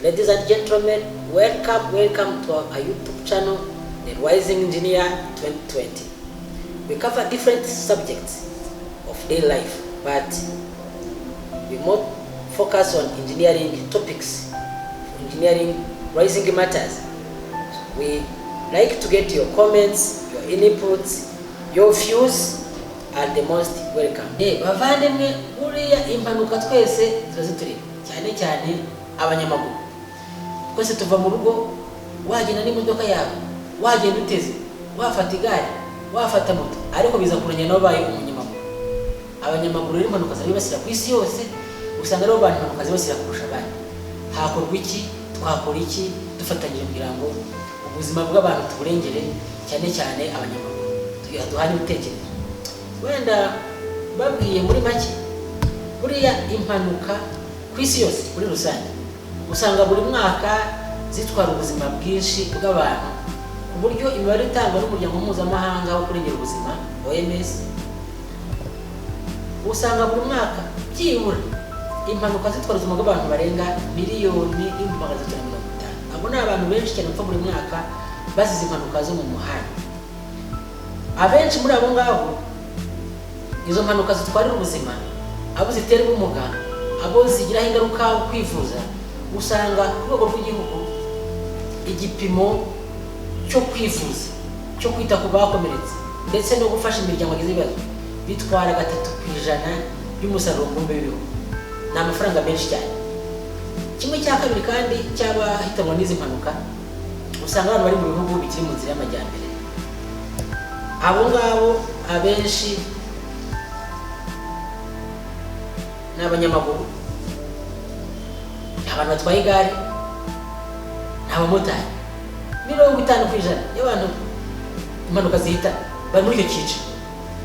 Ladies and gentlemen, welcome to our YouTube channel, The Rising Engineer 2020. We cover different subjects of daily life, but we more focus on engineering topics, engineering rising matters. We like to get your comments, your inputs, your views are the most welcome. Bavandimwe, buriya impanuka twese turazitureba cyane abanyamaguru. Twese tuva mu rugo, wagenda n'imodoka yawe, wagenda uteze, wafata igare, wafata moto, ariko biza kurenya no baye umunyamaguru. Abanyamaguru rero impanuka zabibasira ku isi yose, usanga rero abantu impanuka zibasira kurusha abandi. Hakorwa iki, twakora iki, dufatanyije kugira ngo ubuzima bw'abantu tuburengere cyane abanyamaguru. Duhana ibitekerezo. Wenda babwiye muri make, buriya impanuka ku isi yose muri rusange usanga buri mwaka zitwara ubuzima bwinshi bw'abantu, ku buryo imibare itangwa n'umuryango mpuzamahanga wo kurengera ubuzima OMS, usanga buri mwaka byibura impanuka zitwara ubuzima bw'abantu barenga miliyoni 350. Abo ni abantu benshi cyane bapfa buri mwaka bazize impanuka zo mu muhanda. Abenshi muri abo ngabo izo mpanuka zitwarira ubuzima, abo zitera ubumuga, abo zigiraho ingaruka kwivuza, usanga ku rwego rw'igihugu igipimo cyo kwivuza, cyo kwita ku bakomeretse ndetse no gufasha imiryango yagize ibibazo bitwara 3% y'umusaruro mbumbe w'ibihugu. Ni amafaranga menshi cyane. Kimwe cya kabiri kandi cy'abahitanwa n'izi mpanuka usanga abantu bari mu bihugu bikiri mu nzira y'amajyambere. Abo ngabo abenshi n'abanyamaguru, abantu batwaye igare, n'abamotari. 50% y'abantu impanuka zihita bari muri icyo cyiciro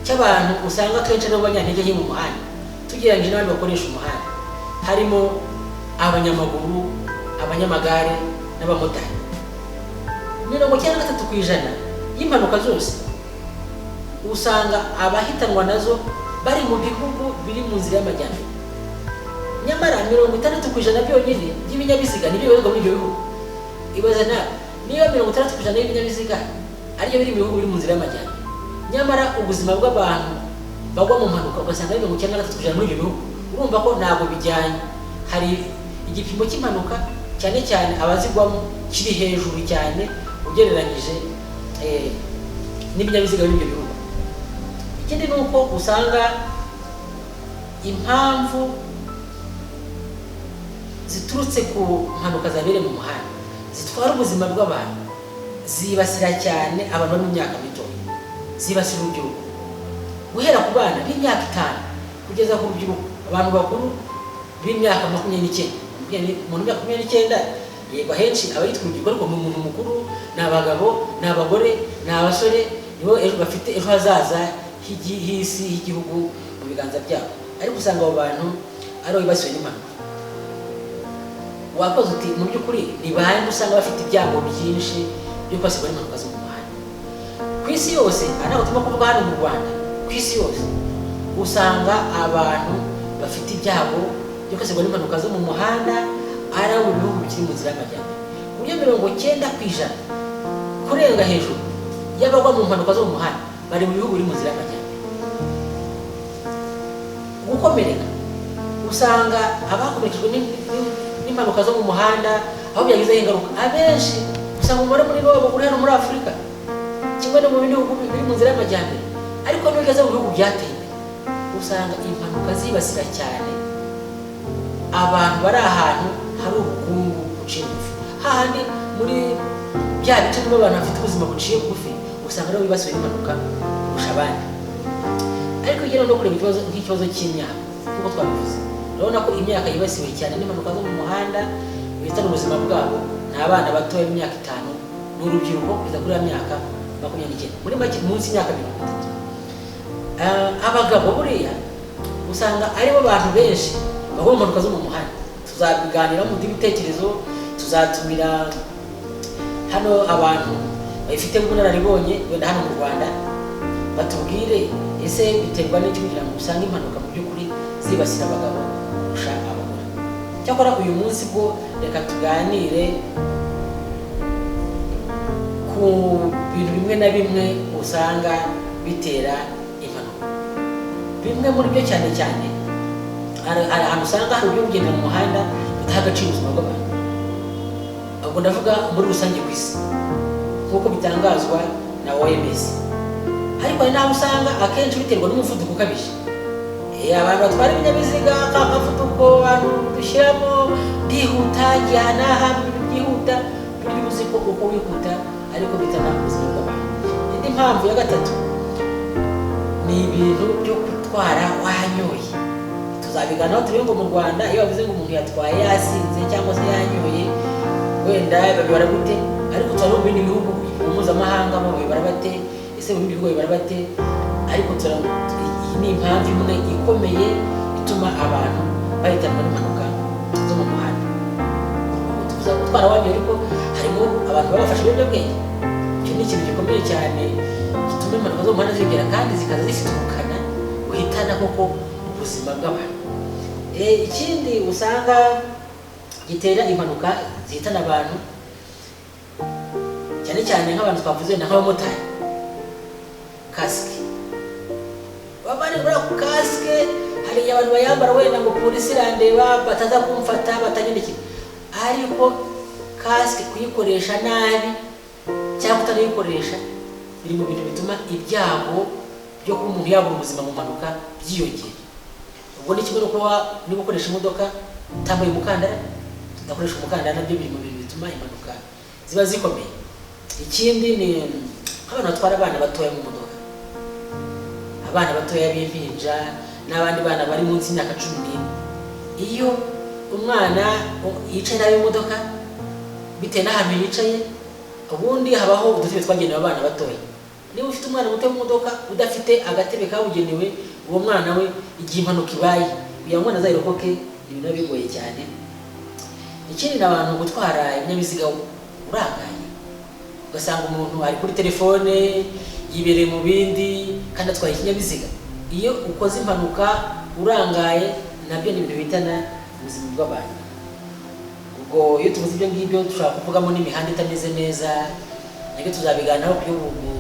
cy'abantu usanga kenshi nabo banyantege nke mu muhanda tugereranyije n'abandi bakoresha umuhanda, harimo abanyamaguru, abanyamagare n'abamotari. 93% y'impanuka zose usanga abahitanwa nazo bari mu bihugu biri mu nzira y'amajyambere. Nyamara 60% byonyine y'ibinyabiziga nibyo bibarizwa muri ibyo bihugu. Ibaza nawe, niba 60% y'ibinyabiziga ariyo biri mu bihugu biri mu nzira y'amajyambere, nyamara ubuzima bw'abantu bagwa mu mpanuka ugasanga ari 93% muri ibyo bihugu, urumva ko ntabwo bijyanye. Hari igipimo cy'impanuka cyane abazigwamo kiri hejuru cyane ugereranyije n'ibinyabiziga biri mu ibyo bihugu. Ikindi ni uko usanga impamvu ziturutse ku mpanuka zabereye mu muhanda zitwara ubuzima bw'abantu zibasira cyane abantu bari mu myaka mito, zibasira urubyiruko guhera ku bana b'imyaka 5 kugeza ku rubyiruko, abantu bakuru b'imyaka 29. Umuntu w'imyaka 29 yego henshi aba yitwa urubyiruko, ariko umuntu mukuru ni abagabo, ni abagore, ni abasore, nibo bafite ejo hazaza h'isi h'igihugu mu biganza byabo. Ariko usanga abo bantu ari bibasiwe n'impanuka. Wakoze uti mu by'ukuri ni bande usanga bafite ibyago byinshi byo kwasirwa n'impanuka zo mu muhanda ku isi yose? Ntabwo turimo kuvuga hano mu Rwanda, ku isi yose usanga abantu bafite ibyago byo kwasirwa n'impanuka zo mu muhanda ari abo mu bihugu bikiri mu nzira y'amajyambere. Ku buryo 90% kurenga hejuru y'abagwa mu mpanuka zo mu muhanda bari mu bihugu biri mu nzira y'amajyambere. Gukomereka usanga abakomerekejwe n'impanuka zo mu muhanda aho byagizeho ingaruka, abenshi usanga umubare muri bo uri hano muri Afurika kimwe no mu bindi bihugu biri mu nzira y'amajyambere. Ariko n'ugeze mu bihugu byateye imbere usanga impanuka zibasira cyane abantu bari ahantu hari ubukungu buciye bugufi, hahandi muri bya bice nibo abantu bafite ubuzima buciye bugufi usanga rero bibasiwe n'impanuka kurusha abandi. Ariko ugera no kureba nk'ikibazo cy'imyaka, nk'uko twabivuze, urabona ko imyaka yibasiwe cyane n'impanuka zo mu muhanda bihitana ubuzima bwabo ni abana batoya b'imyaka 5 n'urubyiruko kugeza kuri ya myaka 29, muri make munsi y'imyaka 30. Abagabo buriya usanga aribo bantu benshi bagwa mu mpanuka zo mu muhanda. Tuzabiganira mu bitekerezo, tuzatumira hano abantu bayifite ubunararibonye wenda hano mu Rwanda batubwire ese biterwa n'iki kugira ngo usange impanuka mu by'ukuri zibasira abagabo kurusha abagore. Cyakora uyu munsi bwo reka tuganire ku bintu bimwe na bimwe usanga bitera impanuka. Bimwe muri byo cyane cyane hari ahantu usanga hari uburyo bugenda mu muhanda budaha agaciro ubuzima bw'abantu. Ubwo ndavuga muri rusange ku isi nk'uko bitangazwa na OMS. Ariko hari n'aho usanga akenshi biterwa n'umuvuduko ukabije. Abantu batwara ibinyabiziga k'akavuduko abantu dushyiramo ndihuta njyana ahantu byihuta burya uzi ko uko wihuta ariko bitana ubuzima bw'abantu. Indi mpamvu ya gatatu ni ibintu byo gutwara wanyoye. Tuzabiganiraho turebe ngo mu Rwanda iyo bavuze ngo umuntu yatwaye yasinze cyangwa se yanyoye wenda babibara gute, ariko turi mu bindi bihugu mpuzamahanga bo babibara bate, ese mu bindi bihugu babibara bate? Ariko iyi ni impamvu imwe ikomeye ituma abantu bahitanwa n'impanuka zo mu muhanda. Tuvuze gutwara wanyoye ariko harimo abantu baba bafashe ibiyobyabwenge. Icyo ni ikintu gikomeye cyane gituma impanuka zo mu muhanda ziyongera kandi zikaza zifite ubukana buhitana koko ubuzima bw'abantu. Ikindi usanga gitera impanuka zihitana abantu cyane cyane nk'abantu twavuze nk'abamotari, kasike. Babari muri ako kasike hari abantu bayambara wenda ngo polisi irandeba bataza kumfata batanyandikira, ariko kasike kuyikoresha nabi cyangwa utanayikoresha biri mu bintu bituma ibyago byo kuba umuntu yabura ubuzima mu mpanuka byiyongera. Ubwo ni kimwe no kuba niba ukoresha imodoka utambaye umukandara, udakoresha umukandara, nabyo biri mu bintu bituma impanuka ziba zikomeye. Ikindi ni nk'abantu batwara abana batoya mu modoka, abana batoya b'impinja n'abandi bana bari munsi y'imyaka 11. Iyo umwana yicaye nabi mu modoka bitewe n'ahantu yicaye, ubundi habaho udutebe twagenewe abana batoya. Niba ufite umwana muto mu modoka udafite agatebe kabugenewe, uwo mwana we igihe impanuka ibaye uyu mwana azayirokoke ibintu bigoye cyane. Ikindi ni abantu gutwara ibinyabiziga urangaye, ugasanga umuntu ari kuri telefone yibereye mu bindi kandi atwaye ikinyabiziga. Iyo ukoze impanuka urangaye nabyo ni ibintu bitana ubuzima bw'abantu. Ubwo iyo tuvuze ibyo ngibyo dushobora kuvugamo n'imihanda itameze neza, nabyo tuzabiganiraho ku buryo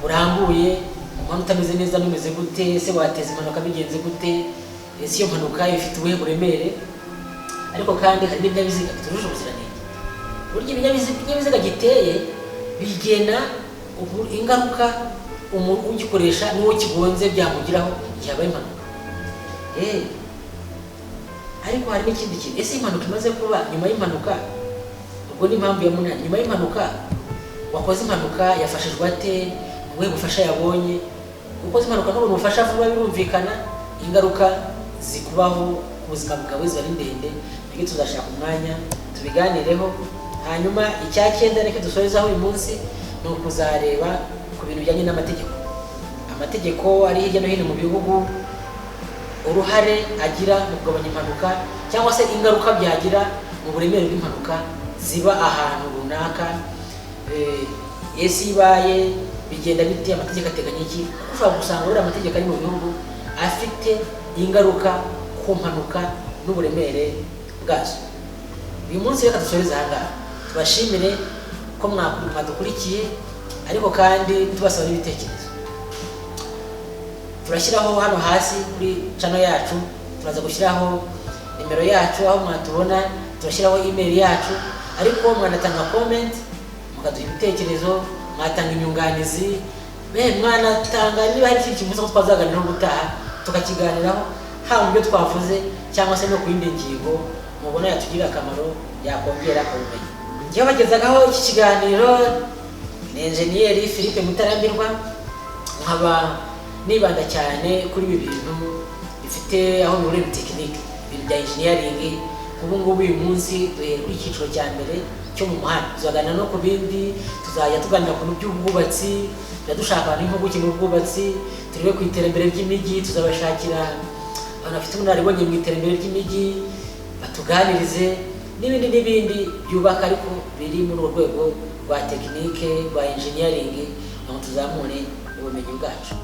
burambuye. Umuhanda utameze neza numeze gute, ese wateza impanuka bigenze gute, ese iyo mpanuka ifite ubuhe buremere. Ariko kandi hari n'ibinyabiziga bitujuje ubuziranenge. Burya ibinyabiziga giteye bigena ingaruka umuntu ugikoresha n'uwo kigonze byamugiraho igihe habaye impanuka. Ariko hari n'ikindi kintu, ese impanuka imaze kuba nyuma y'impanuka, ubwo ni impamvu ya munani. Nyuma y'impanuka wakoze impanuka yafashijwe ate, ubuhe bufasha yabonye? Ukoze impanuka n'ubwo bufasha vuba birumvikana, ingaruka zikubaho ubuzima bwawe ziba ari ndende. Nibyo tuzashaka umwanya tubiganireho. Hanyuma icya cyenda reka dusorezaho uyu munsi ni ukuzareba ku bintu bijyanye n'amategeko. Amategeko ari hirya no hino mu bihugu, uruhare agira mu kugabanya impanuka cyangwa se ingaruka byagira mu buremere bw'impanuka ziba ahantu runaka. Ese ibaye bigenda bite, amategeko ateganya iki? Ushobora gusanga buri amategeko ari mu bihugu afite ingaruka ku mpanuka n'uburemere bwazo. Uyu munsi reka dusoreze aha ngaha, tubashimire ko mwadukurikiye, ariko kandi tubasaba n'ibitekerezo. Turashyiraho hano hasi kuri channel yacu, turaza gushyiraho nimero yacu aho mwatubona, turashyiraho email yacu, ariko mwanatanga comment mukaduha ibitekerezo, mwatanga inyunganizi, mwanatanga niba hari ikintu cyose twazaganiraho gutaha tukakiganiraho, haba mu byo twavuze cyangwa se no ku yindi ngingo mubona yatugirira akamaro yakongera ubumenyi. Njyewe bagezagaho iki kiganiro ni Engineer Philippe Mutarambirwa, nkaba nibanda cyane kuri ibi bintu bifite aho bihuriye na tekinike, ibintu bya engineering. Ubu ngubu uyu munsi duhere kuri icyiciro cya mbere cyo mu muhanda, tuzaganira no ku bindi, tuzajya tuganira ku by'ubwubatsi, dushaka abantu impuguke mu bwubatsi, turebe ku iterambere ry'imijyi, tuzabashakira abantu bafite ubunararibonye mu iterambere ry'imijyi batuganirize, n'ibindi byubaka ariko biri muri urwo rwego rwa tekinike rwa engineering, ngo tuzamure ubumenyi bwacu.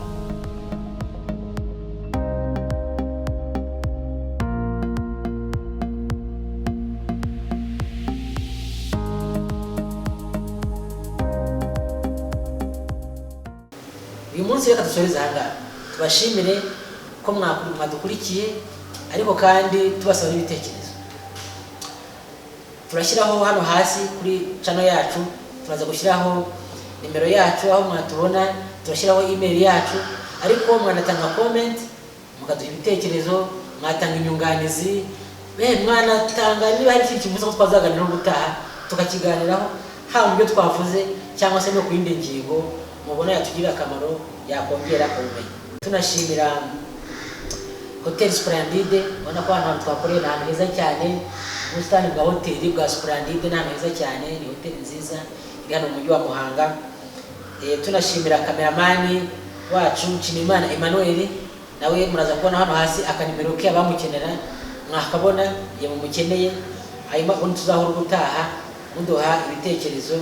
uyu munsi reka dusoreze aha ngaha, tubashimire ko mwadukurikiye, ariko kandi tubasaba n'ibitekerezo. Turashyiraho hano hasi kuri channel yacu, turaza gushyiraho nimero yacu aho mwatubona, turashyiraho email yacu, ariko mwanatanga comment, mukaduha ibitekerezo, mwatanga inyunganizi, mwanatanga niba hari ikintu kivuze ko twazaganiraho gutaha tukakiganiraho, haba mu byo twavuze cyangwa se no ku yindi ngingo mubona yatugirira akamaro, yakongera ubumenyi. Tunashimira Hotel Splendide, ubona ko ahantu twakoreye ni ahantu heza cyane, ubusitani bwa hoteli bwa Splendide ni ahantu heza cyane, ni hoteli nziza iri hano mu mujyi wa Muhanga. Tunashimira kameramani wacu Nshimiyimana Emmanuel, nawe muraza kubona hano hasi akanimero ke abamukenera mwakabona ye mumukeneye, hanyuma ubundi tuzahora gutaha muduha ibitekerezo,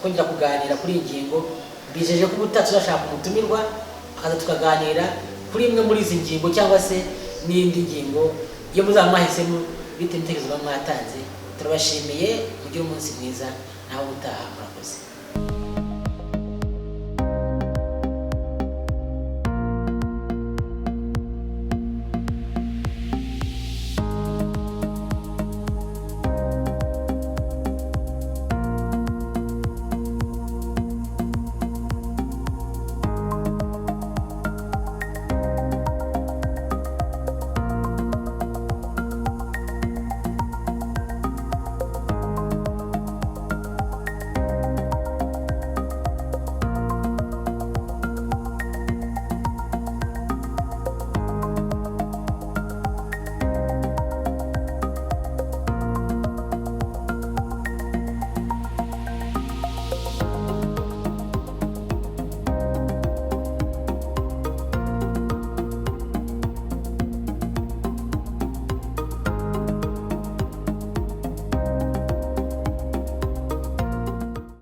twongera kuganira kuri iyi ngingo. Bijeje ko ubutaha tuzashaka umutumirwa akaza tukaganira kuri imwe muri izi ngingo cyangwa se n'indi ngingo iyo muzaba mwahisemo bitewe n'ibitekerezo mwatanze. Turabashimiye, mugire umunsi mwiza naho ubutaha.